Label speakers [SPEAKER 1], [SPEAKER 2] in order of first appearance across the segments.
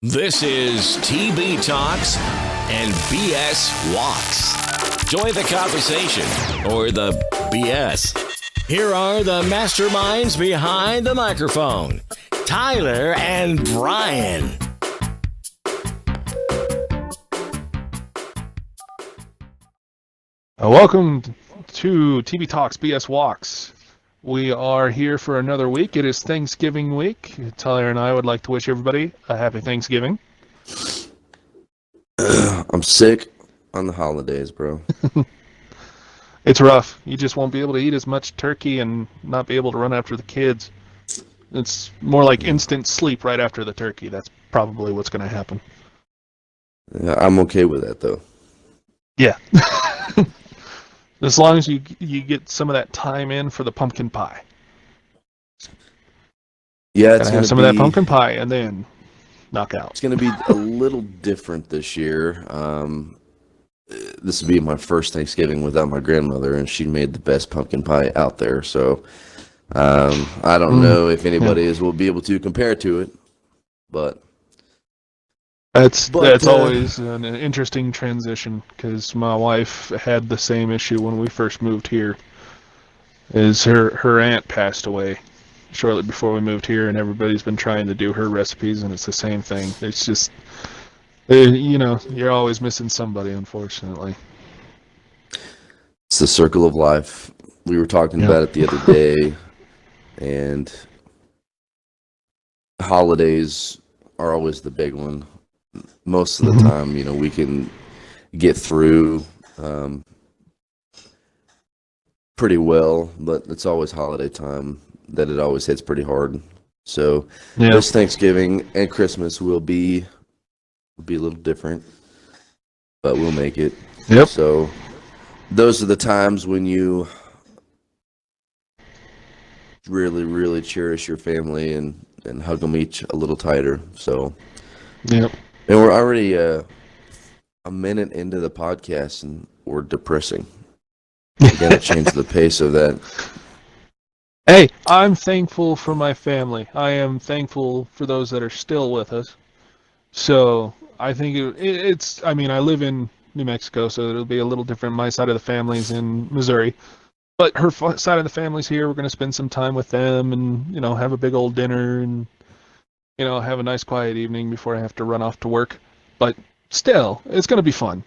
[SPEAKER 1] This is TB Talks and BS Walks. Join the conversation or the BS. Here are the masterminds behind the microphone, Tyler and Brian.
[SPEAKER 2] Welcome to TB Talks BS Walks. We are here for another week. It is Thanksgiving week. Tyler and I would like to wish everybody a happy Thanksgiving.
[SPEAKER 3] I'm sick on the holidays, bro.
[SPEAKER 2] It's rough. You just won't be able to eat as much turkey and not be able to run after the kids. It's more like instant sleep right after the turkey. That's probably what's going to happen.
[SPEAKER 3] Yeah, I'm okay with that, though.
[SPEAKER 2] Yeah. As long as you get some of that time in for the pumpkin pie.
[SPEAKER 3] Yeah, it's going to
[SPEAKER 2] have some of that pumpkin pie and then knock out.
[SPEAKER 3] It's going to be a little different this year. This will be my first Thanksgiving without my grandmother, and she made the best pumpkin pie out there. So I don't know if anybody will be able to compare to it, but
[SPEAKER 2] that's always an interesting transition because my wife had the same issue when we first moved here. Is her aunt passed away shortly before we moved here, and everybody's been trying to do her recipes, and it's the same thing. It's just, you're always missing somebody, unfortunately.
[SPEAKER 3] It's the circle of life. We were talking about it the other day, and holidays are always the big one. Most of the time, we can get through pretty well, but it's always holiday time that it always hits pretty hard. So this Thanksgiving and Christmas will be a little different, but we'll make it.
[SPEAKER 2] Yep.
[SPEAKER 3] So those are the times when you really, really cherish your family and hug them each a little tighter. So
[SPEAKER 2] yep.
[SPEAKER 3] And we're already a minute into the podcast, and we're depressing. We got to change the pace of that.
[SPEAKER 2] Hey, I'm thankful for my family. I am thankful for those that are still with us. So I think it's. I mean, I live in New Mexico, so it'll be a little different. My side of the family's in Missouri, but her side of the family's here. We're going to spend some time with them, and have a big old dinner and. Have a nice quiet evening before I have to run off to work. But still, it's going to be fun.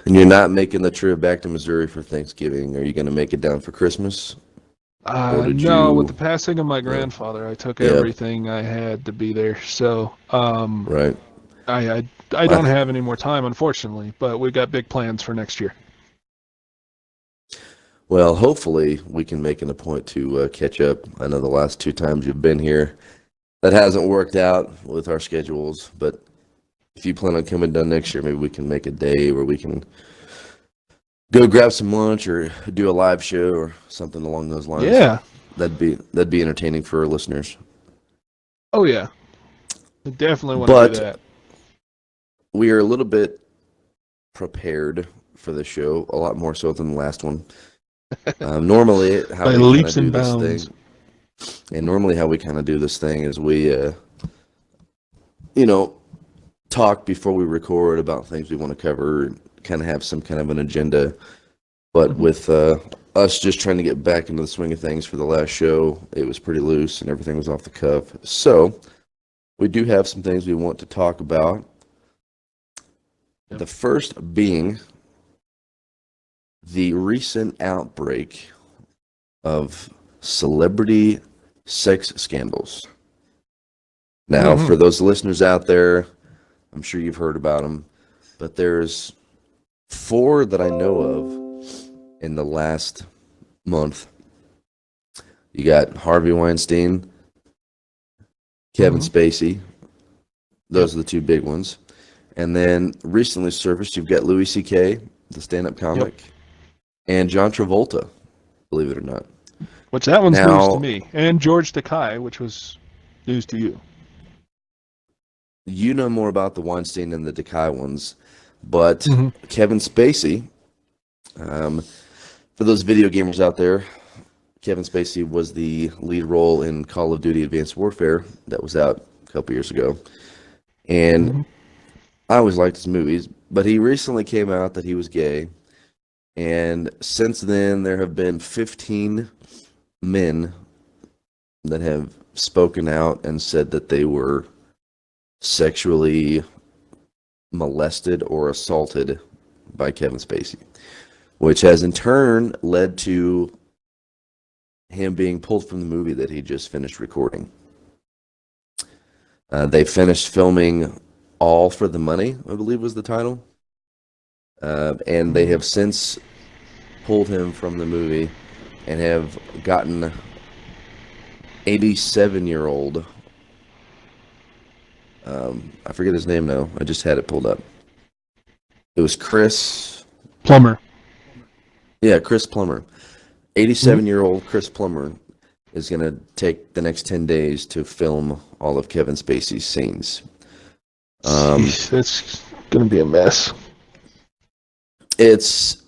[SPEAKER 3] And you're not making the trip back to Missouri for Thanksgiving. Are you going to make it down for Christmas?
[SPEAKER 2] No, with the passing of my grandfather, I took everything I had to be there. So,
[SPEAKER 3] right.
[SPEAKER 2] I don't have any more time, unfortunately, but we've got big plans for next year.
[SPEAKER 3] Well, hopefully we can make it a point to catch up. I know the last 2 times you've been here, that hasn't worked out with our schedules, but if you plan on coming down next year, maybe we can make a day where we can go grab some lunch or do a live show or something along those lines.
[SPEAKER 2] Yeah.
[SPEAKER 3] That'd be entertaining for our listeners.
[SPEAKER 2] Oh, yeah. I definitely want to do that.
[SPEAKER 3] We are a little bit prepared for the show, a lot more so than the last one. Normally, how we kind of do this thing. And normally how we kind of do this thing is we, talk before we record about things we want to cover, kind of have some kind of an agenda. But with us just trying to get back into the swing of things for the last show, it was pretty loose and everything was off the cuff. So we do have some things we want to talk about. The first being the recent outbreak of celebrity sex scandals. Now, for those listeners out there, I'm sure you've heard about them, but there's 4 that I know of in the last month. You got Harvey Weinstein, Kevin Spacey. Those are the 2 big ones. And then recently surfaced, you've got Louis C.K., the stand-up comic, and John Travolta, believe it or not.
[SPEAKER 2] Which that one's news to me. And George Takei, which was news to you.
[SPEAKER 3] You know more about the Weinstein and the Takei ones, but Kevin Spacey, for those video gamers out there, Kevin Spacey was the lead role in Call of Duty Advanced Warfare that was out a couple years ago. And I always liked his movies, but he recently came out that he was gay. And since then, there have been 15 men that have spoken out and said that they were sexually molested or assaulted by Kevin Spacey, which has in turn led to him being pulled from the movie that he just finished recording. They finished filming All for the Money, I believe was the title. And they have since pulled him from the movie and have gotten 87-year-old, I forget his name now. I just had it pulled up. It was Chris
[SPEAKER 2] Plummer.
[SPEAKER 3] Yeah, Chris Plummer. 87-year-old Chris Plummer is going to take the next 10 days to film all of Kevin Spacey's scenes.
[SPEAKER 2] Jeez, that's going to be a mess.
[SPEAKER 3] It's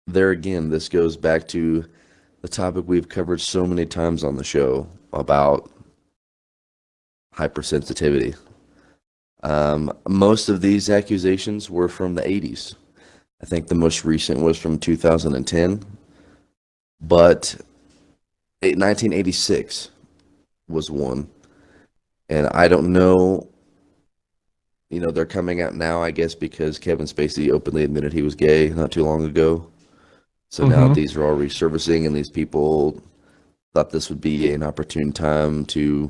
[SPEAKER 3] there again. This goes back to the topic we've covered so many times on the show about hypersensitivity. Most of these accusations were from the 80s. I think the most recent was from 2010. But 1986 was one. And I don't know, they're coming out now, I guess, because Kevin Spacey openly admitted he was gay not too long ago. So now these are all resurfacing, and these people thought this would be an opportune time to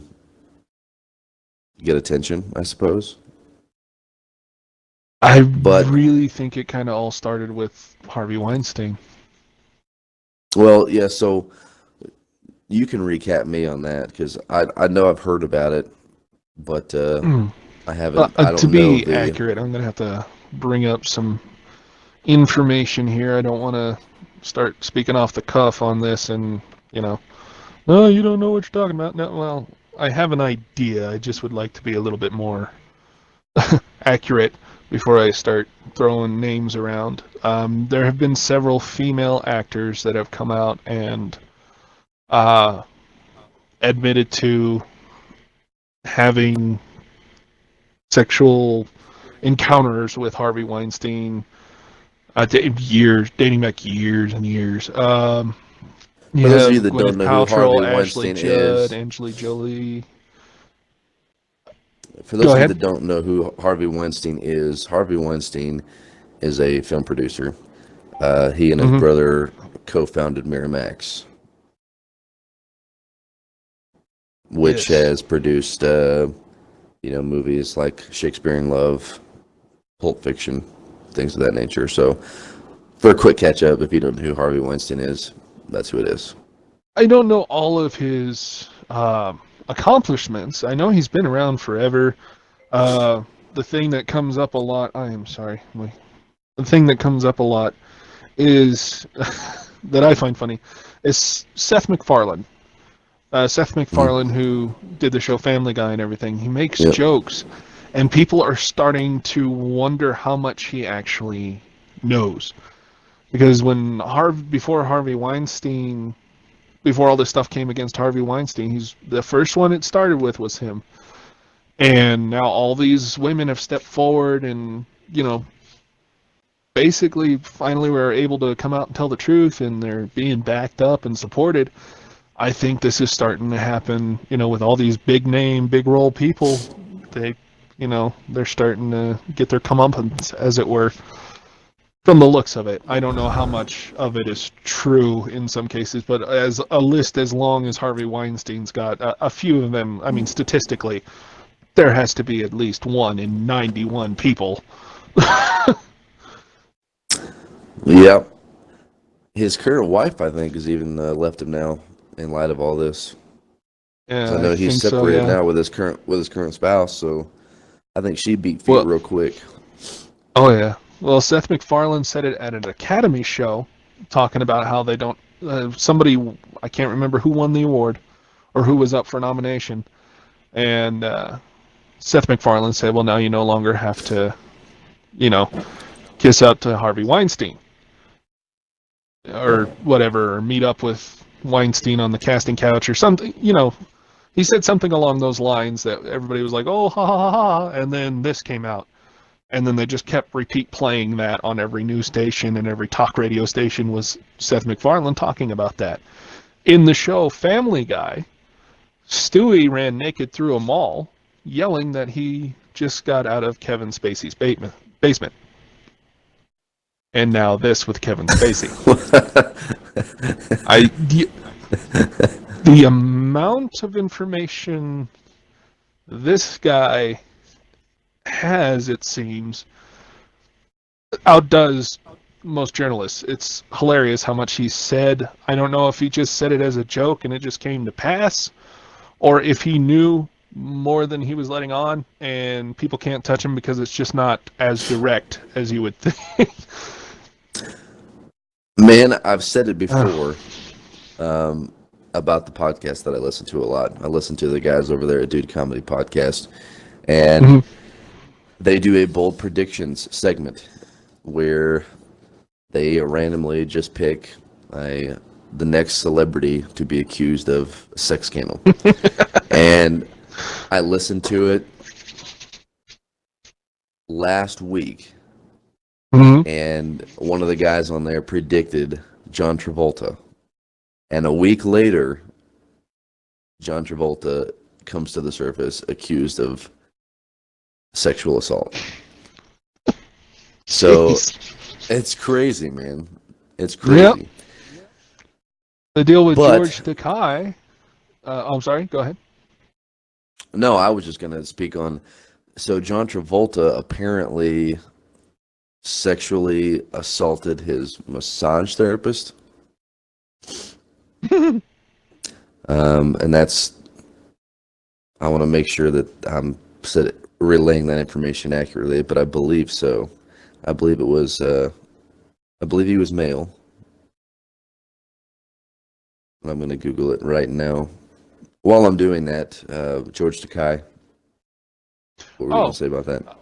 [SPEAKER 3] get attention, I suppose.
[SPEAKER 2] But really think it kind of all started with Harvey Weinstein.
[SPEAKER 3] Well, yeah, so you can recap me on that, because I know I've heard about it, but I haven't. I don't
[SPEAKER 2] to be
[SPEAKER 3] know
[SPEAKER 2] accurate, I'm going to have to bring up some information here. I don't want to start speaking off the cuff on this and, no, you don't know what you're talking about. No, well, I have an idea. I just would like to be a little bit more accurate before I start throwing names around. There have been several female actors that have come out and admitted to having sexual encounters with Harvey Weinstein, dating back years and years.
[SPEAKER 3] For those of you that
[SPEAKER 2] Gwyneth
[SPEAKER 3] don't know
[SPEAKER 2] Paltrow,
[SPEAKER 3] who Harvey
[SPEAKER 2] Ashley
[SPEAKER 3] Weinstein
[SPEAKER 2] Judd,
[SPEAKER 3] is,
[SPEAKER 2] Angelina Jolie.
[SPEAKER 3] for those of you that don't know who Harvey Weinstein is a film producer. He and his brother co-founded Miramax, which has produced, movies like Shakespeare in Love, Pulp Fiction, things of that nature. So, for a quick catch-up, if you don't know who Harvey Weinstein is, that's who it is.
[SPEAKER 2] I don't know all of his accomplishments. I know he's been around forever. The thing that comes up a lot... I am sorry. The thing that comes up a lot is... that I find funny, is Seth MacFarlane. Seth MacFarlane, who did the show Family Guy and everything, he makes jokes, and people are starting to wonder how much he actually knows. Because before Harvey Weinstein, before all this stuff came against Harvey Weinstein, the first one it started with was him. And now all these women have stepped forward and, basically finally were able to come out and tell the truth, and they're being backed up and supported. I think this is starting to happen, with all these big name, big role people. They're starting to get their comeuppance, as it were, from the looks of it. I don't know how much of it is true in some cases, but as a list as long as Harvey Weinstein's got, a few of them, I mean, statistically, there has to be at least 1 in 91 people.
[SPEAKER 3] Yep. His current wife, I think, has even left him now in light of all this.
[SPEAKER 2] Yeah,
[SPEAKER 3] I know he's separated now with his current spouse, so I think she beat feet real quick.
[SPEAKER 2] Oh yeah. Well, Seth MacFarlane said it at an Academy show, talking about how they don't. Somebody, I can't remember who won the award, or who was up for nomination, and Seth MacFarlane said, "Well, now you no longer have to, kiss up to Harvey Weinstein, or whatever, or meet up with Weinstein on the casting couch or something." He He said something along those lines that everybody was like, "Oh, ha ha ha ha," and then this came out, and then they just kept repeat playing that on every news station and every talk radio station was Seth MacFarlane talking about that. In the show Family Guy, Stewie ran naked through a mall, yelling that he just got out of Kevin Spacey's basement. And now this with Kevin Spacey. The amount of information this guy has, it seems, outdoes most journalists. It's hilarious how much he said. I don't know if he just said it as a joke and it just came to pass, or if he knew more than he was letting on and people can't touch him because it's just not as direct as you would think.
[SPEAKER 3] Man, I've said it before about the podcast that I listen to a lot. I listen to the guys over there at Dude Comedy Podcast, and they do a bold predictions segment where they randomly just pick the next celebrity to be accused of a sex scandal. And I listened to it last week, and one of the guys on there predicted John Travolta. And a week later, John Travolta comes to the surface accused of sexual assault. So it's crazy, man. It's crazy.
[SPEAKER 2] Yep. The deal with George Takei. I'm sorry, go ahead.
[SPEAKER 3] No, I was just going to speak on. So John Travolta apparently sexually assaulted his massage therapist. And that's, I want to make sure that I'm relaying that information accurately, but I believe so. I believe he was male. I'm going to Google it right now. While I'm doing that, George Takei, what were you going to say about that?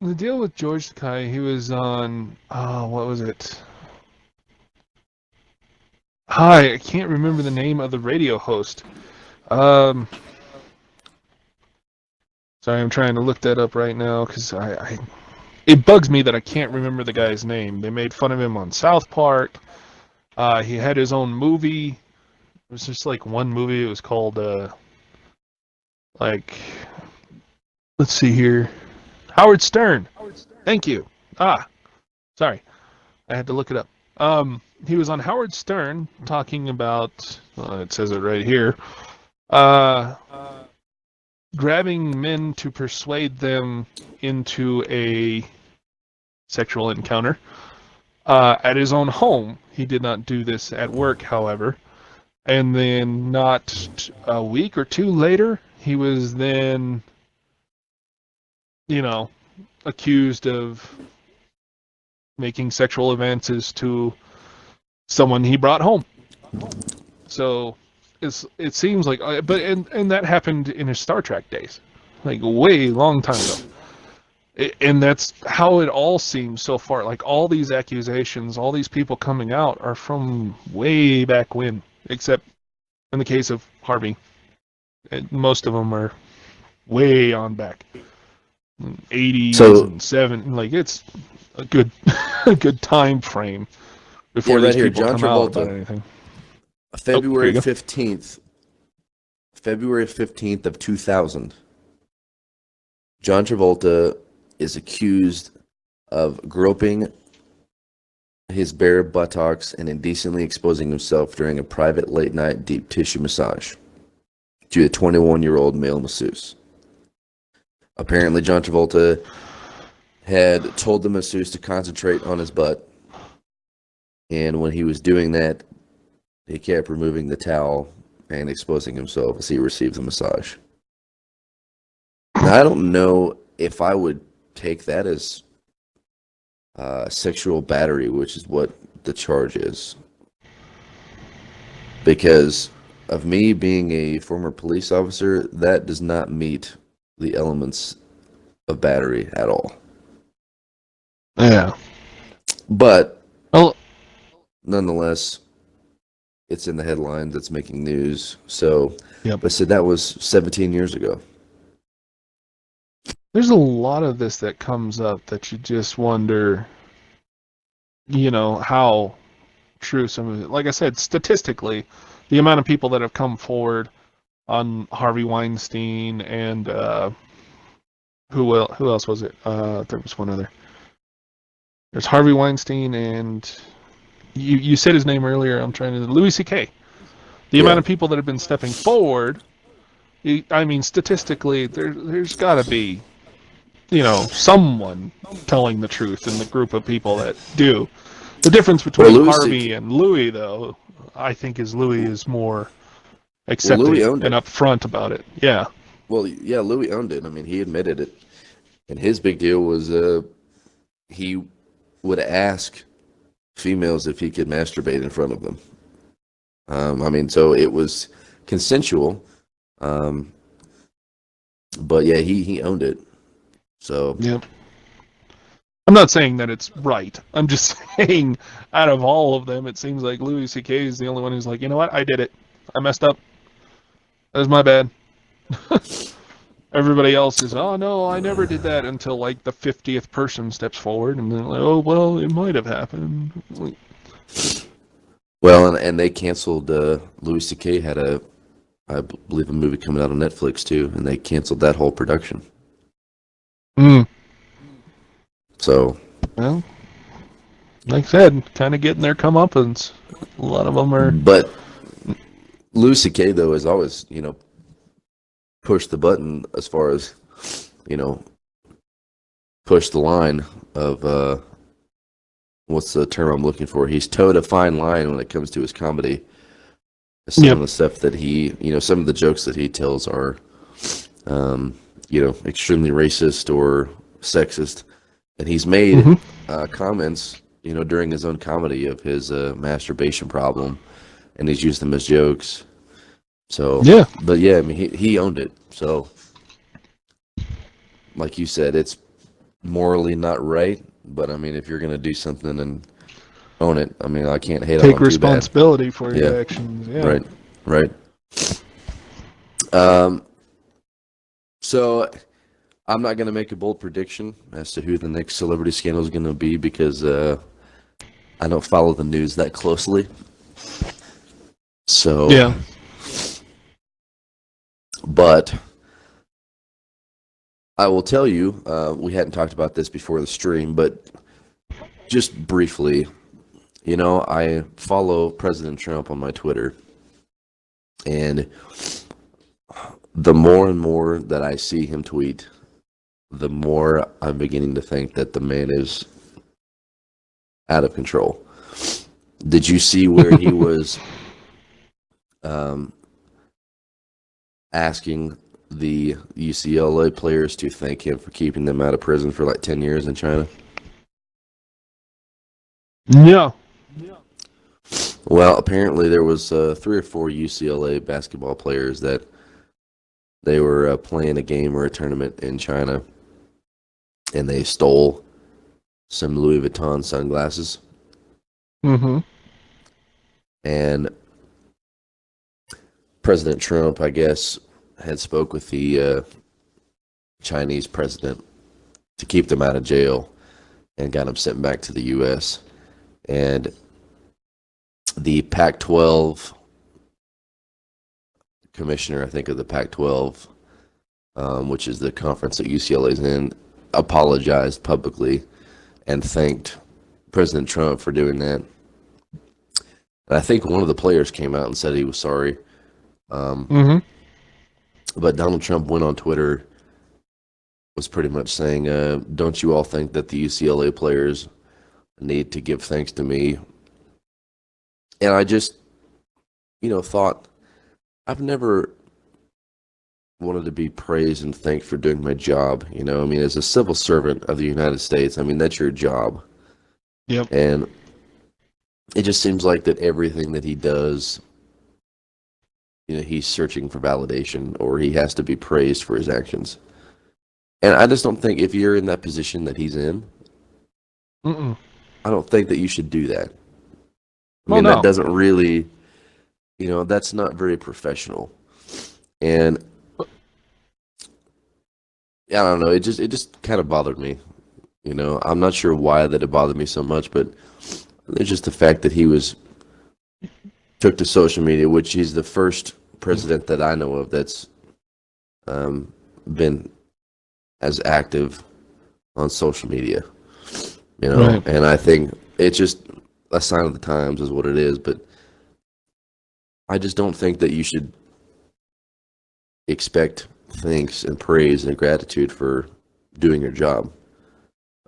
[SPEAKER 2] The deal with George Takei, he was on, what was it? Hi, I can't remember the name of the radio host. Sorry, I'm trying to look that up right now because it bugs me that I can't remember the guy's name. They made fun of him on South Park. He had his own movie. It was just like one movie. It was called, let's see here. Howard Stern. Thank you. Sorry. I had to look it up. He was on Howard Stern talking about, it says it right here, grabbing men to persuade them into a sexual encounter at his own home. He did not do this at work, however. And then not a week or two later, he was then, accused of making sexual advances to someone he brought home. So it seems like, and that happened in his Star Trek days, like way long time ago. And that's how it all seems so far. Like all these accusations, all these people coming out are from way back when, except in the case of Harvey, most of them are way on back, 80s and 70s. Like it's a good time frame before these people come out about anything.
[SPEAKER 3] February 15th of 2000. John Travolta is accused of groping his bare buttocks and indecently exposing himself during a private late-night deep tissue massage to a 21-year-old male masseuse. Apparently, John Travolta had told the masseuse to concentrate on his butt, and when he was doing that, he kept removing the towel and exposing himself as he received the massage. Now, I don't know if I would take that as sexual battery, which is what the charge is. Because of me being a former police officer, that does not meet the elements of battery at all.
[SPEAKER 2] Yeah.
[SPEAKER 3] But, nonetheless, it's in the headlines, it's making news. So,
[SPEAKER 2] Yep.
[SPEAKER 3] but said that was 17 years ago.
[SPEAKER 2] There's a lot of this that comes up that you just wonder, how true some of it. Like I said, statistically, the amount of people that have come forward on Harvey Weinstein and who else was it? There was one other. There's Harvey Weinstein and you said his name earlier. I'm trying to Louis C.K. The amount of people that have been stepping forward. I mean, statistically, there's got to be, someone telling the truth in the group of people that do. The difference between Harvey and Louis, though, I think, is Louis is more accepting and upfront about it. Yeah.
[SPEAKER 3] Well, yeah, Louis owned it. I mean, he admitted it. And his big deal was he would ask females if he could masturbate in front of them. I mean, so it was consensual. But yeah, he owned it. So
[SPEAKER 2] yep. I'm not saying that it's right. I'm just saying, out of all of them, it seems like Louis C.K. is the only one who's like, you know what, I did it. I messed up. That was my bad. Everybody else is, oh no, I never did that, until like the 50th person steps forward and then like, oh well, it might have happened.
[SPEAKER 3] Well, and they canceled. Louis C.K. had I believe, a movie coming out on Netflix too, and they canceled that whole production. So,
[SPEAKER 2] well, like I said, kind of getting their comeuppance. A lot of them are.
[SPEAKER 3] But Louis C.K. though has always, pushed the button as far as, push the line of what's the term I'm looking for? He's towed a fine line when it comes to his comedy. Some of the stuff that he, some of the jokes that he tells are, extremely racist or sexist. And he's made comments, during his own comedy of his masturbation problem, and he's used them as jokes. So,
[SPEAKER 2] yeah.
[SPEAKER 3] But yeah, I mean, he owned it. So, like you said, it's morally not right. But I mean, if you're gonna do something and own it, I mean, I can't hate on him. Take
[SPEAKER 2] responsibility for your actions. Yeah.
[SPEAKER 3] Right. So I'm not gonna make a bold prediction as to who the next celebrity scandal is gonna be because I don't follow the news that closely. So
[SPEAKER 2] yeah.
[SPEAKER 3] But I will tell you, we hadn't talked about this before the stream, but just briefly, I follow President Trump on my Twitter, and the more and more that I see him tweet, the more I'm beginning to think that the man is out of control. Did you see where he was asking the UCLA players to thank him for keeping them out of prison for like 10 years in China?
[SPEAKER 2] Yeah.
[SPEAKER 3] Well, apparently there was 3 or 4 UCLA basketball players that they were playing a game or a tournament in China, and they stole some Louis Vuitton sunglasses. And President Trump, I guess, had spoke with the Chinese president to keep them out of jail and got them sent back to the U.S. And the Pac-12 commissioner, I think, of the Pac-12, which is the conference that UCLA is in, apologized publicly and thanked President Trump for doing that. And I think one of the players came out and said he was sorry. But Donald Trump went on Twitter, was pretty much saying, don't you all think that the UCLA players need to give thanks to me? And I just, thought, I've never wanted to be praised and thanked for doing my job. I mean, as a civil servant of the United States, I mean, that's your job.
[SPEAKER 2] Yep.
[SPEAKER 3] And it just seems like that everything that he does, he's searching for validation, or he has to be praised for his actions. And I just don't think, if you're in that position that he's in, I don't think that you should do that. I mean, that doesn't really that's not very professional. And I don't know, it just kind of bothered me. I'm not sure why that it bothered me so much, but it's just the fact that he took to social media, which he's the first president that I know of that's been as active on social media.
[SPEAKER 2] Right.
[SPEAKER 3] And I think it's just a sign of the times is what it is, but I just don't think that you should expect thanks and praise and gratitude for doing your job.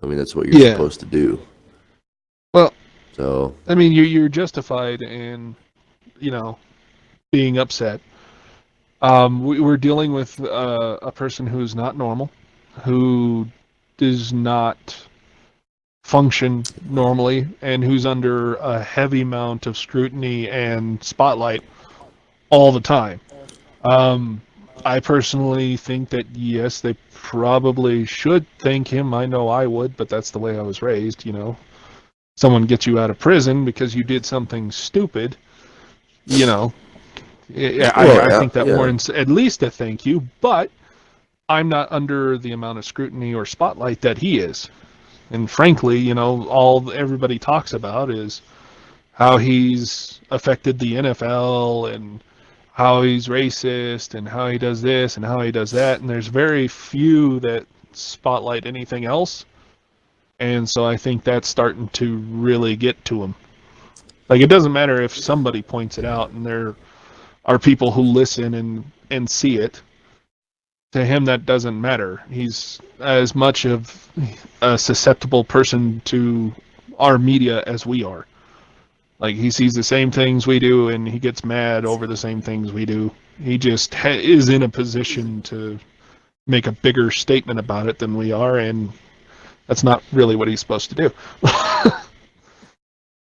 [SPEAKER 3] I mean, that's what you're supposed to do.
[SPEAKER 2] Well,
[SPEAKER 3] so
[SPEAKER 2] I mean, you're justified in, being upset. We're dealing with a person who's not normal, who does not function normally, and who's under a heavy amount of scrutiny and spotlight all the time. I personally think that, yes, they probably should thank him. I know I would, but that's the way I was raised, Someone gets you out of prison because you did something stupid, I think that warrants at least a thank you, but I'm not under the amount of scrutiny or spotlight that he is. And frankly, all everybody talks about is how he's affected the NFL and how he's racist and how he does this and how he does that. And there's very few that spotlight anything else. And so I think that's starting to really get to him. Like, it doesn't matter if somebody points it out, and there are people who listen and see it. To him, that doesn't matter. He's as much of a susceptible person to our media as we are. Like, he sees the same things we do, and he gets mad over the same things we do. He just is in a position to make a bigger statement about it than we are, and that's not really what he's supposed to do.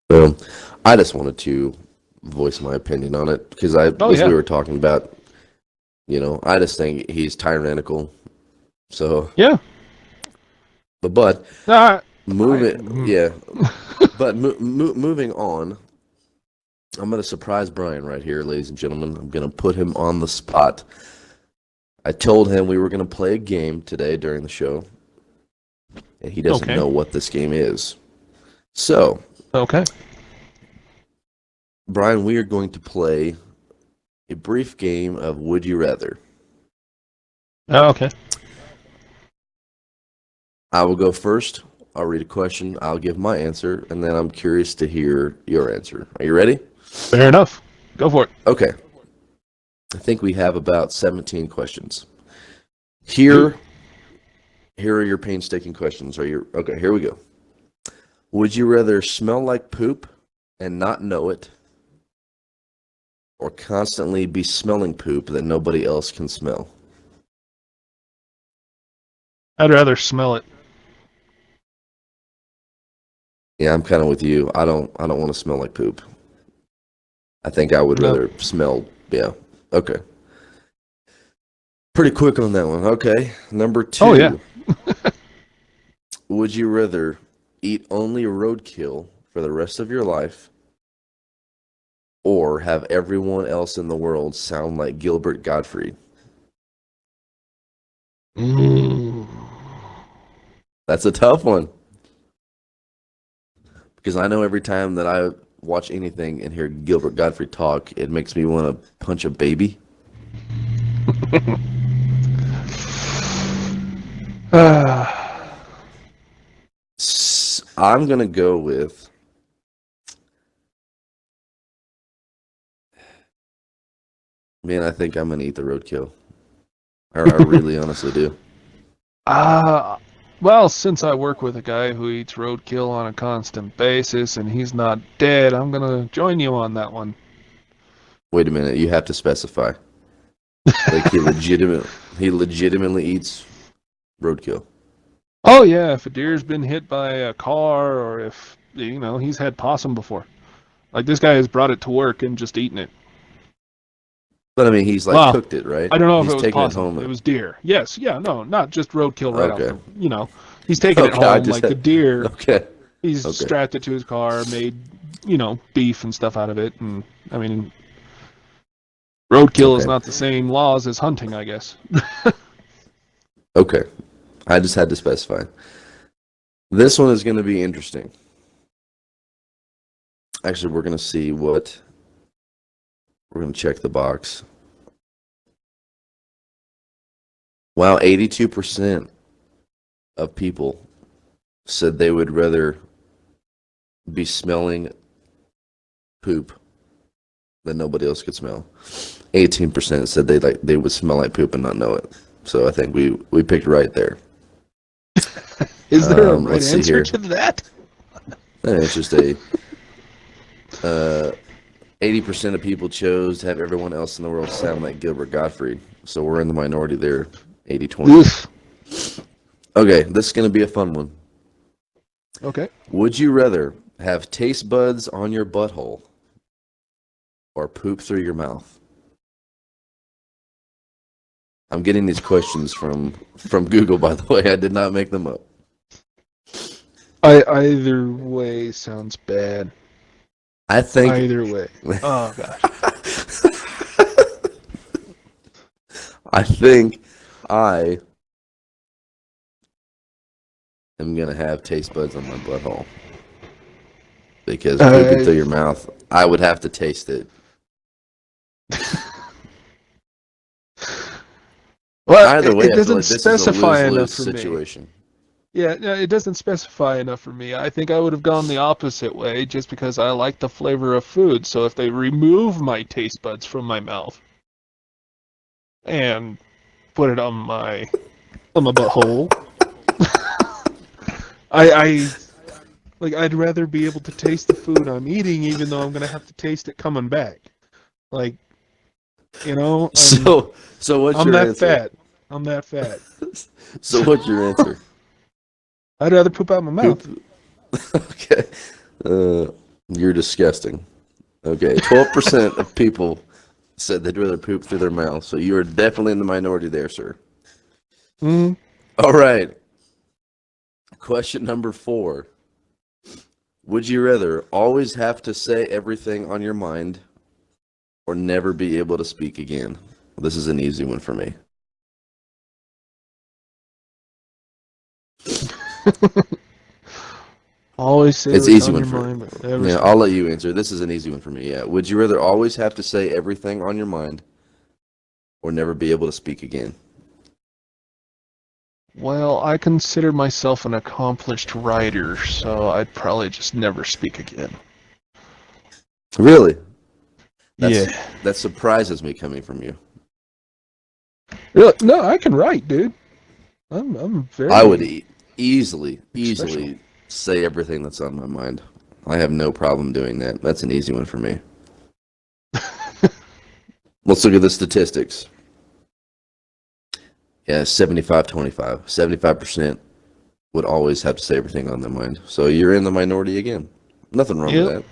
[SPEAKER 3] Well, I just wanted to voice my opinion on it, because we were talking about, I just think he's tyrannical. So
[SPEAKER 2] yeah.
[SPEAKER 3] But moving on, I'm going to surprise Brian right here, ladies and gentlemen. I'm going to put him on the spot. I told him we were going to play a game today during the show, and he doesn't know what this game is. So, Brian, we are going to play a brief game of Would You Rather.
[SPEAKER 2] Oh, okay.
[SPEAKER 3] I will go first. I'll read a question. I'll give my answer, and then I'm curious to hear your answer. Are you ready?
[SPEAKER 2] Fair enough. Go for it.
[SPEAKER 3] Okay. I think we have about 17 questions. Here are your painstaking questions. Okay, here we go. Would you rather smell like poop and not know it, or constantly be smelling poop that nobody else can smell?
[SPEAKER 2] I'd rather smell it.
[SPEAKER 3] Yeah, I'm kind of with you. I don't want to smell like poop. I think I would rather smell. Yeah. Okay. Pretty quick on that one. Okay. Number 2.
[SPEAKER 2] Oh, yeah.
[SPEAKER 3] Would you rather eat only roadkill for the rest of your life, or have everyone else in the world sound like Gilbert Gottfried? That's a tough one. Because I know every time that I watch anything and hear Gilbert Gottfried talk, it makes me want to punch a baby. I'm going to go with... Man, I think I'm going to eat the roadkill. I really honestly do.
[SPEAKER 2] Well, since I work with a guy who eats roadkill on a constant basis and he's not dead, I'm going to join you on that one.
[SPEAKER 3] Wait a minute, you have to specify. Like he legitimately eats roadkill.
[SPEAKER 2] Oh yeah, if a deer's been hit by a car, or if he's had possum before. Like, this guy has brought it to work and just eaten it.
[SPEAKER 3] But I mean, he's cooked it, right?
[SPEAKER 2] I don't know
[SPEAKER 3] if
[SPEAKER 2] it was possum. It was deer. Yes, yeah, no, not just roadkill right off. He's taken it home the deer.
[SPEAKER 3] Okay.
[SPEAKER 2] He's strapped it to his car, made beef and stuff out of it, and I mean, Roadkill is
[SPEAKER 3] Okay.
[SPEAKER 2] not the same laws as hunting, I guess.
[SPEAKER 3] Okay. I just had to specify. This one is going to be interesting. Actually, we're going to see what... We're going to check the box. Wow, 82% of people said they would rather be smelling poop that nobody else could smell. 18% said they would smell like poop and not know it. So I think we picked right there.
[SPEAKER 2] Is there a right
[SPEAKER 3] let's see
[SPEAKER 2] answer
[SPEAKER 3] here.
[SPEAKER 2] to that?
[SPEAKER 3] It's just a 80% of people chose to have everyone else in the world sound like Gilbert Gottfried. So we're in the minority there, 80-20.
[SPEAKER 2] Oof.
[SPEAKER 3] Okay, this is going to be a fun one.
[SPEAKER 2] Okay.
[SPEAKER 3] Would you rather have taste buds on your butthole or poop through your mouth? I'm getting these questions from Google, by the way. I did not make them up.
[SPEAKER 2] Either way sounds bad.
[SPEAKER 3] I think
[SPEAKER 2] Either way. Oh, gosh.
[SPEAKER 3] I think I am going to have taste buds on my butthole. Because pooping through your mouth, I would have to taste it.
[SPEAKER 2] Well,
[SPEAKER 3] Either way,
[SPEAKER 2] it
[SPEAKER 3] I feel
[SPEAKER 2] doesn't
[SPEAKER 3] like this
[SPEAKER 2] specify
[SPEAKER 3] is a
[SPEAKER 2] enough
[SPEAKER 3] lose-lose
[SPEAKER 2] for
[SPEAKER 3] situation.
[SPEAKER 2] me. Yeah, no, it doesn't specify enough for me. I think I would have gone the opposite way just because I like the flavor of food. So if they remove my taste buds from my mouth and put it on my butthole, I'd rather be able to taste the food I'm eating, even though I'm gonna have to taste it coming back. Like, you know,
[SPEAKER 3] So what's
[SPEAKER 2] I'm
[SPEAKER 3] your
[SPEAKER 2] that
[SPEAKER 3] answer?
[SPEAKER 2] fat. I'm that fat.
[SPEAKER 3] So what's your answer?
[SPEAKER 2] I'd rather poop out my mouth.
[SPEAKER 3] Okay. You're disgusting. Okay. 12% of people said they'd rather poop through their mouth. So you are definitely in the minority there, sir.
[SPEAKER 2] Mm.
[SPEAKER 3] All right. Question number 4. Would you rather always have to say everything on your mind or never be able to speak again? This is an easy one for me.
[SPEAKER 2] Always say
[SPEAKER 3] It's
[SPEAKER 2] what's
[SPEAKER 3] easy
[SPEAKER 2] on
[SPEAKER 3] one
[SPEAKER 2] your
[SPEAKER 3] for
[SPEAKER 2] mind, but never
[SPEAKER 3] Yeah,
[SPEAKER 2] speak.
[SPEAKER 3] I'll let you answer. This is an easy one for me. Yeah. Would you rather always have to say everything on your mind or never be able to speak again?
[SPEAKER 2] Well, I consider myself an accomplished writer, so I'd probably just never speak again.
[SPEAKER 3] Really?
[SPEAKER 2] Yeah.
[SPEAKER 3] That surprises me coming from you.
[SPEAKER 2] Really? No, I can write, dude. I'm very.
[SPEAKER 3] I would easily
[SPEAKER 2] Special.
[SPEAKER 3] say everything that's on my mind. I have no problem doing that. That's an easy one for me. Let's look at the statistics. Yeah, 75-25. 75% would always have to say everything on their mind. So you're in the minority again. Nothing wrong with that.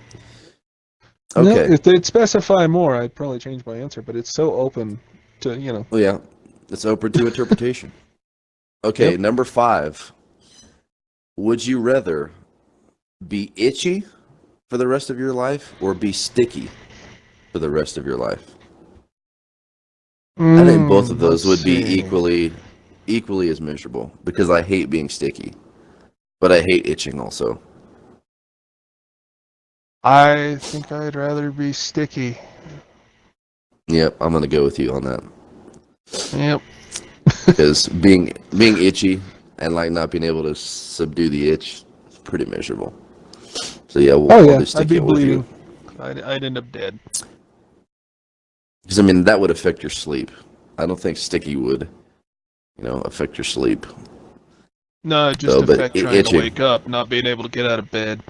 [SPEAKER 2] No,
[SPEAKER 3] Okay.
[SPEAKER 2] if they'd specify more, I'd probably change my answer, but it's so open to, you know.
[SPEAKER 3] Well, yeah, it's open to interpretation. Okay,
[SPEAKER 2] Yep.
[SPEAKER 3] number 5. Would you rather be itchy for the rest of your life or be sticky for the rest of your life? I think both of those would be equally as miserable because I hate being sticky, but I hate itching also.
[SPEAKER 2] I think I'd rather be sticky.
[SPEAKER 3] Yep, I'm gonna go with you on that
[SPEAKER 2] Yep.
[SPEAKER 3] because being itchy and like not being able to subdue the itch is pretty miserable. So yeah, I'll do
[SPEAKER 2] I'd
[SPEAKER 3] sticky
[SPEAKER 2] be
[SPEAKER 3] with you.
[SPEAKER 2] bleeding. I'd end up dead.
[SPEAKER 3] Because I mean that would affect your sleep. I don't think sticky would, affect your sleep.
[SPEAKER 2] No, just
[SPEAKER 3] So, but
[SPEAKER 2] affect trying
[SPEAKER 3] itching.
[SPEAKER 2] to wake up, not being able to get out of bed.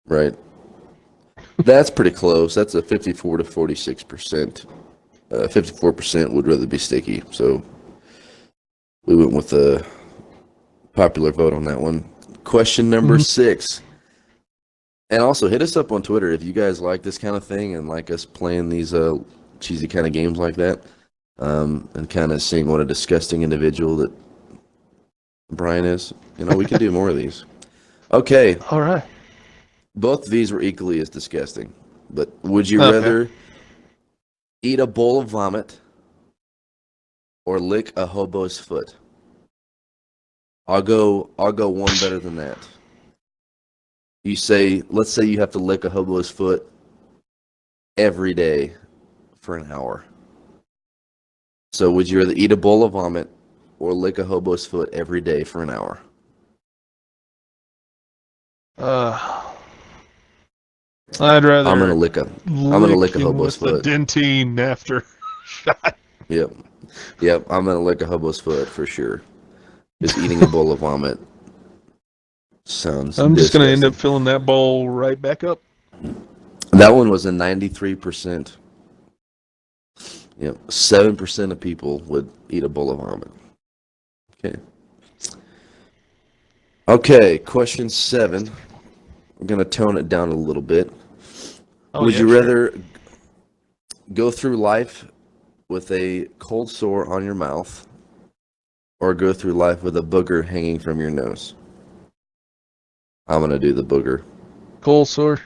[SPEAKER 3] Right. That's pretty close. That's a 54 to 46%. 54% would rather be sticky. So we went with the popular vote on that one. Question number 6. And also hit us up on Twitter if you guys like this kind of thing and like us playing these cheesy kind of games like that. And kind of seeing what a disgusting individual that Brian is. We can do more of these. Okay.
[SPEAKER 2] All right.
[SPEAKER 3] Both of these were equally as disgusting. But would you rather eat a bowl of vomit, or lick a hobo's foot? I'll go one better than that. Let's say you have to lick a hobo's foot every day for an hour. So would you rather eat a bowl of vomit or lick a hobo's foot every day for an hour?
[SPEAKER 2] I'd rather.
[SPEAKER 3] I'm gonna lick a hobo's foot.
[SPEAKER 2] The dentine after shot.
[SPEAKER 3] Yep. I'm gonna lick a hobo's foot for sure. Just eating a bowl of vomit sounds.
[SPEAKER 2] I'm just gonna end
[SPEAKER 3] disgusting.
[SPEAKER 2] up filling that bowl right back up.
[SPEAKER 3] That one was a 93%. 7% of people would eat a bowl of vomit. Okay, question 7. I'm going to tone it down a little bit. Would you rather go through life with a cold sore on your mouth or go through life with a booger hanging from your nose? I'm going to do the booger.
[SPEAKER 2] Cold sore?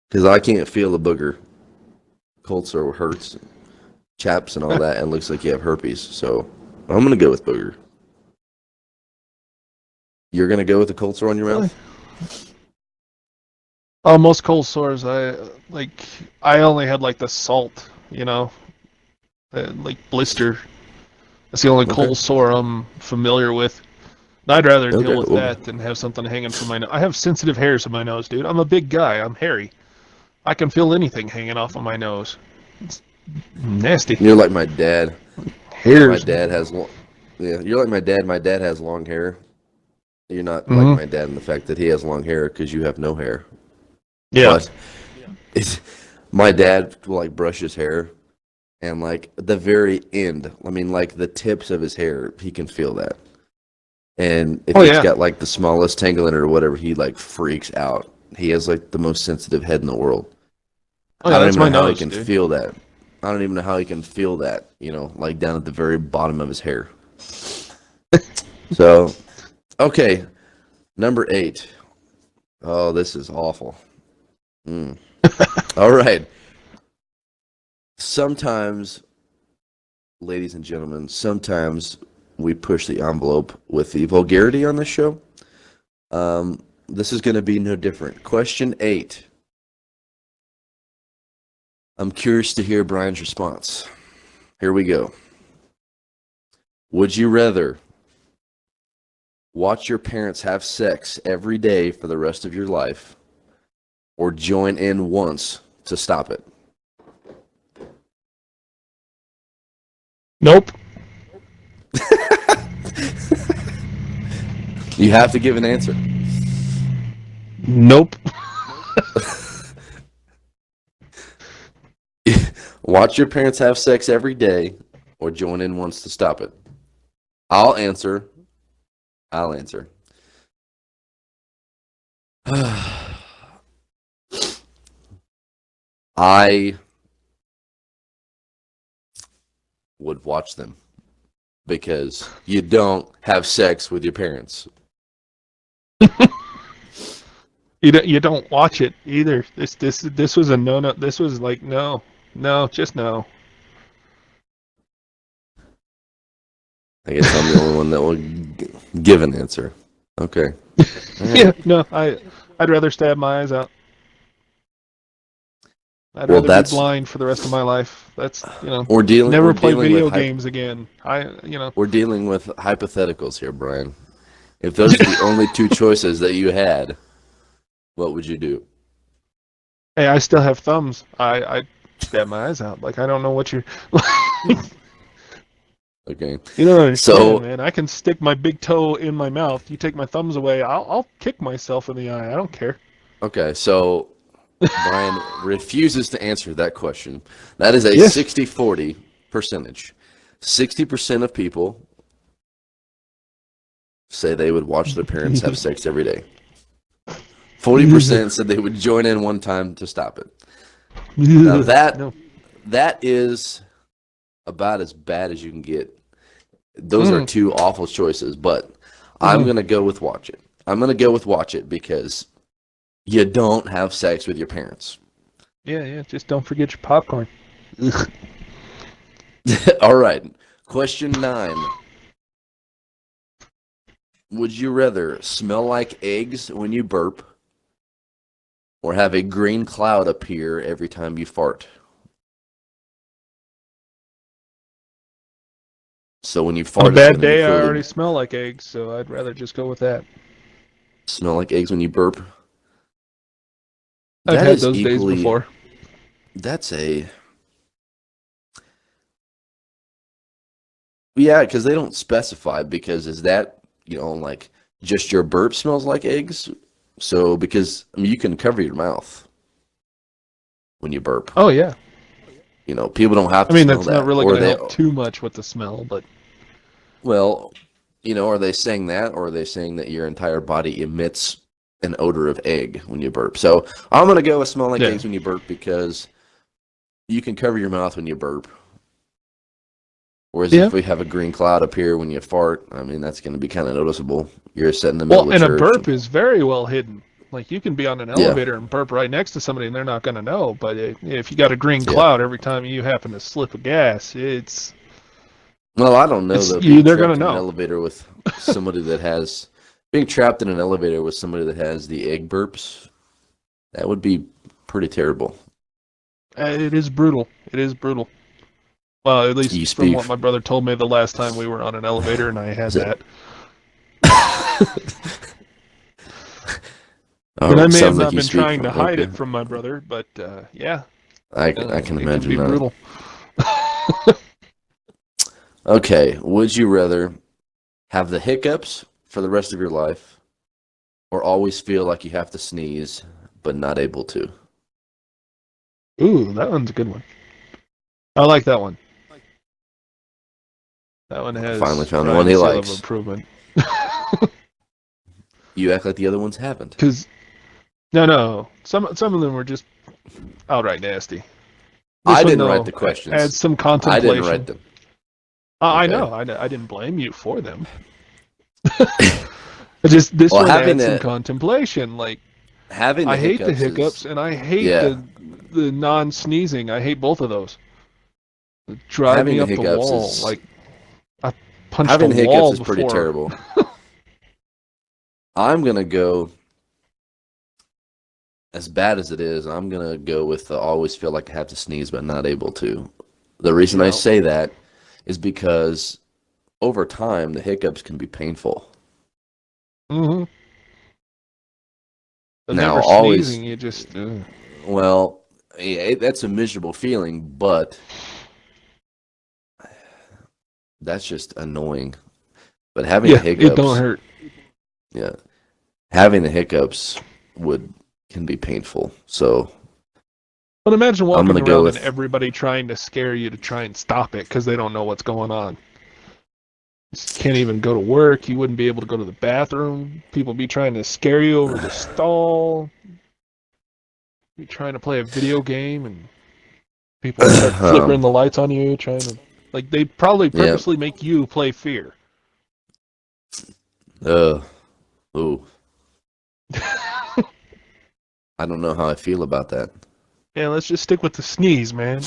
[SPEAKER 3] Because I can't feel the booger. Cold sore hurts, chaps and all that, and looks like you have herpes. So I'm going to go with booger. You're going to go with the cold sore on your mouth?
[SPEAKER 2] Oh, most cold sores, I only had like the salt, like blister. That's the only cold sore I'm familiar with. And I'd rather deal with that than have something hanging from my nose. I have sensitive hairs in my nose, dude. I'm a big guy. I'm hairy. I can feel anything hanging off of my nose. It's nasty.
[SPEAKER 3] You're like my dad.
[SPEAKER 2] Hairs.
[SPEAKER 3] My dad has you're like my dad. My dad has long hair. You're not like my dad in the fact that he has long hair because you have no hair.
[SPEAKER 2] Yeah.
[SPEAKER 3] But my dad will like brush his hair, and like the very end, I mean like the tips of his hair, he can feel that. And if he's got like the smallest tangle in it or whatever, he like freaks out. He has like the most sensitive head in the world. I don't even know how he can feel that. I don't even know how he can feel that, like down at the very bottom of his hair. So, okay, number 8. Oh, this is awful. All right. Sometimes, ladies and gentlemen, sometimes we push the envelope with the vulgarity on this show. This is going to be no different. Question 8. I'm curious to hear Brian's response. Here we go. Would you rather watch your parents have sex every day for the rest of your life or join in once to stop it?
[SPEAKER 2] Nope.
[SPEAKER 3] You have to give an answer.
[SPEAKER 2] Nope.
[SPEAKER 3] Watch your parents have sex every day or join in once to stop it. I'll answer. I would watch them because you don't have sex with your parents.
[SPEAKER 2] You don't watch it either. This was a no. This was like no, just no.
[SPEAKER 3] I guess I'm the only one that will give an answer. Okay. Right.
[SPEAKER 2] Yeah, no. I'd rather stab my eyes out. I'd rather be blind for the rest of my life. That's never play video games again.
[SPEAKER 3] We're dealing with hypotheticals here, Brian. If those are the only two choices that you had, what would you do?
[SPEAKER 2] Hey, I still have thumbs. I stab my eyes out. Like I don't know what you're.
[SPEAKER 3] Okay.
[SPEAKER 2] You don't understand, man. I can stick my big toe in my mouth. You take my thumbs away, I'll kick myself in the eye. I don't care.
[SPEAKER 3] Okay, so Brian refuses to answer that question. That is a 60-40 percentage. 60% of people say they would watch their parents have sex every day. 40% said they would join in one time to stop it. Now that is about as bad as you can get. Those are two awful choices, but I'm going to go with watch it. I'm going to go with watch it because you don't have sex with your parents.
[SPEAKER 2] Yeah, just don't forget your popcorn.
[SPEAKER 3] All right. Question 9. Would you rather smell like eggs when you burp or have a green cloud appear every time you fart? So when you fart,
[SPEAKER 2] On a
[SPEAKER 3] it's
[SPEAKER 2] bad
[SPEAKER 3] going to be
[SPEAKER 2] day, I
[SPEAKER 3] clearly
[SPEAKER 2] already smell like eggs, so I'd rather just go with that.
[SPEAKER 3] smell like eggs when you burp.
[SPEAKER 2] I've
[SPEAKER 3] That
[SPEAKER 2] had
[SPEAKER 3] is
[SPEAKER 2] those days
[SPEAKER 3] equally.
[SPEAKER 2] before.
[SPEAKER 3] That's a. Yeah, because they don't specify. Because is that like just your burp smells like eggs? So because you can cover your mouth when you burp.
[SPEAKER 2] Oh, yeah.
[SPEAKER 3] People don't have
[SPEAKER 2] I
[SPEAKER 3] to
[SPEAKER 2] mean,
[SPEAKER 3] smell
[SPEAKER 2] that's not
[SPEAKER 3] that,
[SPEAKER 2] really
[SPEAKER 3] or
[SPEAKER 2] going to
[SPEAKER 3] they.
[SPEAKER 2] help too much with the smell, but
[SPEAKER 3] Well, are they saying that, or are they saying that your entire body emits an odor of egg when you burp? So I'm gonna go with smell like
[SPEAKER 2] yeah.
[SPEAKER 3] eggs when you burp because you can cover your mouth when you burp. Whereas
[SPEAKER 2] Yeah.
[SPEAKER 3] if we have a green cloud appear when you fart, I mean that's gonna be kind of noticeable. You're sitting in the middle of
[SPEAKER 2] And a
[SPEAKER 3] church.
[SPEAKER 2] burp is very well hidden. Like, you can be on an
[SPEAKER 3] Yeah.
[SPEAKER 2] elevator and burp right next to somebody and they're not going to know. But if you got a green
[SPEAKER 3] Yeah.
[SPEAKER 2] cloud every time you happen to slip a gas, it's...
[SPEAKER 3] Well, I don't know though.
[SPEAKER 2] They're going to
[SPEAKER 3] In an
[SPEAKER 2] know.
[SPEAKER 3] elevator with somebody that has being trapped in an elevator with somebody that has the egg burps, that would be pretty terrible.
[SPEAKER 2] It is brutal. It is brutal. Well, at least from what my brother told me the last time we were on an elevator and I had that. And I may have not been trying to hide it from my brother, but yeah.
[SPEAKER 3] I can imagine
[SPEAKER 2] it can be
[SPEAKER 3] that.
[SPEAKER 2] Brutal.
[SPEAKER 3] Okay, would you rather have the hiccups for the rest of your life or always feel like you have to sneeze but not able to?
[SPEAKER 2] Ooh, that one's a good one. I like that one. That one has
[SPEAKER 3] finally found the one he likes.
[SPEAKER 2] Of improvement.
[SPEAKER 3] You act like the other ones haven't.
[SPEAKER 2] Because no, some of them were just outright nasty.
[SPEAKER 3] I didn't write the questions.
[SPEAKER 2] Had some contemplation.
[SPEAKER 3] I didn't write them.
[SPEAKER 2] Okay. I know. I didn't blame you for them. This one had some contemplation. Like, I hate the hiccups and I hate the non-sneezing. I hate both of those. Drive me up the wall. Like, I punched
[SPEAKER 3] having
[SPEAKER 2] a wall
[SPEAKER 3] hiccups is pretty
[SPEAKER 2] before.
[SPEAKER 3] terrible. I'm gonna go. As bad as it is, I'm gonna go with the always feel like I have to sneeze but not able to. The reason I say that is because over time the hiccups can be painful.
[SPEAKER 2] Mm-hmm. But
[SPEAKER 3] Now,
[SPEAKER 2] never
[SPEAKER 3] always
[SPEAKER 2] sneezing, you just
[SPEAKER 3] well, that's a miserable feeling, but that's just annoying. But having the hiccups,
[SPEAKER 2] it don't hurt.
[SPEAKER 3] Yeah, having the hiccups can be painful. So,
[SPEAKER 2] but imagine walking around
[SPEAKER 3] go
[SPEAKER 2] and everybody trying to scare you to try and stop it because they don't know what's going on. You can't even go to work. You wouldn't be able to go to the bathroom. People be trying to scare you over the stall. You're trying to play a video game and people start flickering the lights on you, trying to they probably purposely make you play fear.
[SPEAKER 3] Ooh. I don't know how I feel about that.
[SPEAKER 2] Yeah, let's just stick with the sneeze, man.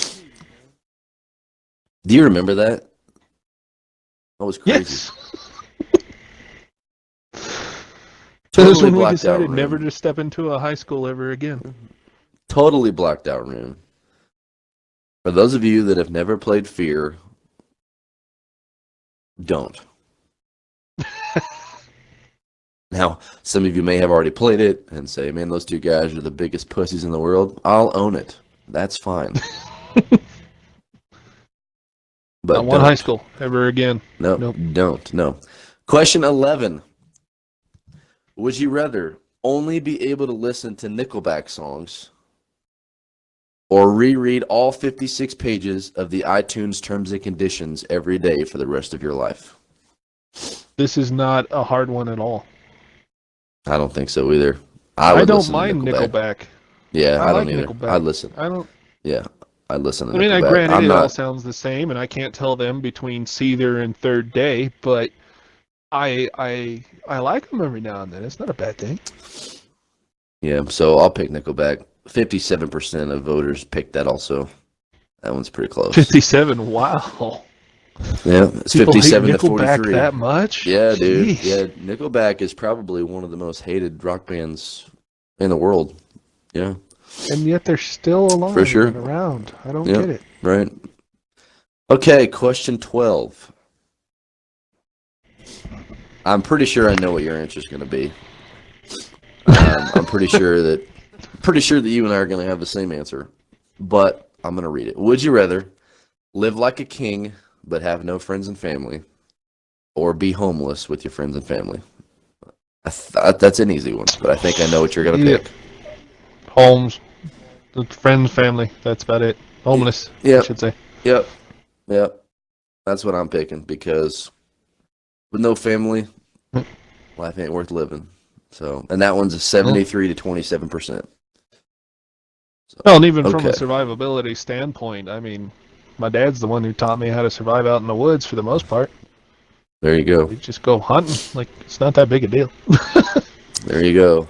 [SPEAKER 3] Do you remember that? That was crazy.
[SPEAKER 2] Yes. This is when we decided never to step into a high school ever again.
[SPEAKER 3] Totally blacked out room. For those of you that have never played Fear, don't. Now, some of you may have already played it and say, man, those two guys are the biggest pussies in the world. I'll own it. That's fine. But
[SPEAKER 2] not one high school ever again.
[SPEAKER 3] Nope. Don't. No. Question 11. Would you rather only be able to listen to Nickelback songs or reread all 56 pages of the iTunes terms and conditions every day for the rest of your life?
[SPEAKER 2] This is not a hard one at all.
[SPEAKER 3] I don't think so either.
[SPEAKER 2] I don't mind Nickelback.
[SPEAKER 3] Yeah, I don't
[SPEAKER 2] like
[SPEAKER 3] either.
[SPEAKER 2] Nickelback.
[SPEAKER 3] I listen.
[SPEAKER 2] I don't.
[SPEAKER 3] Yeah, I listen to
[SPEAKER 2] I mean,
[SPEAKER 3] Nickelback.
[SPEAKER 2] Granted, it all sounds the same, and I can't tell them between Seether and Third Day, but I like them every now and then. It's not a bad thing.
[SPEAKER 3] Yeah, so I'll pick Nickelback. 57% of voters picked that also. That one's pretty close.
[SPEAKER 2] 57. Wow.
[SPEAKER 3] Yeah, it's
[SPEAKER 2] People
[SPEAKER 3] 57
[SPEAKER 2] hate
[SPEAKER 3] to
[SPEAKER 2] Nickelback
[SPEAKER 3] 43.
[SPEAKER 2] that much?
[SPEAKER 3] Yeah, dude.
[SPEAKER 2] Jeez.
[SPEAKER 3] Yeah, Nickelback is probably one of the most hated rock bands in the world. Yeah.
[SPEAKER 2] And yet they're still alive
[SPEAKER 3] For sure.
[SPEAKER 2] and around. I don't
[SPEAKER 3] Yep.
[SPEAKER 2] get it.
[SPEAKER 3] Right. Okay, question 12. I'm pretty sure I know what your answer is going to be. I'm pretty sure that you and I are going to have the same answer, but I'm going to read it. Would you rather live like a king but have no friends and family, or be homeless with your friends and family? I thought that's an easy one, but I think I know what you're going to pick.
[SPEAKER 2] Homes, the friends, family. That's about it. Homeless, I should say.
[SPEAKER 3] Yep. That's what I'm picking, because with no family, life ain't worth living. So, and that one's a 73 to 27%. So,
[SPEAKER 2] Well, and even from a survivability standpoint, I mean, my dad's the one who taught me how to survive out in the woods for the most part.
[SPEAKER 3] There you go.
[SPEAKER 2] We just go hunting. Like, it's not that big a deal.
[SPEAKER 3] There you go.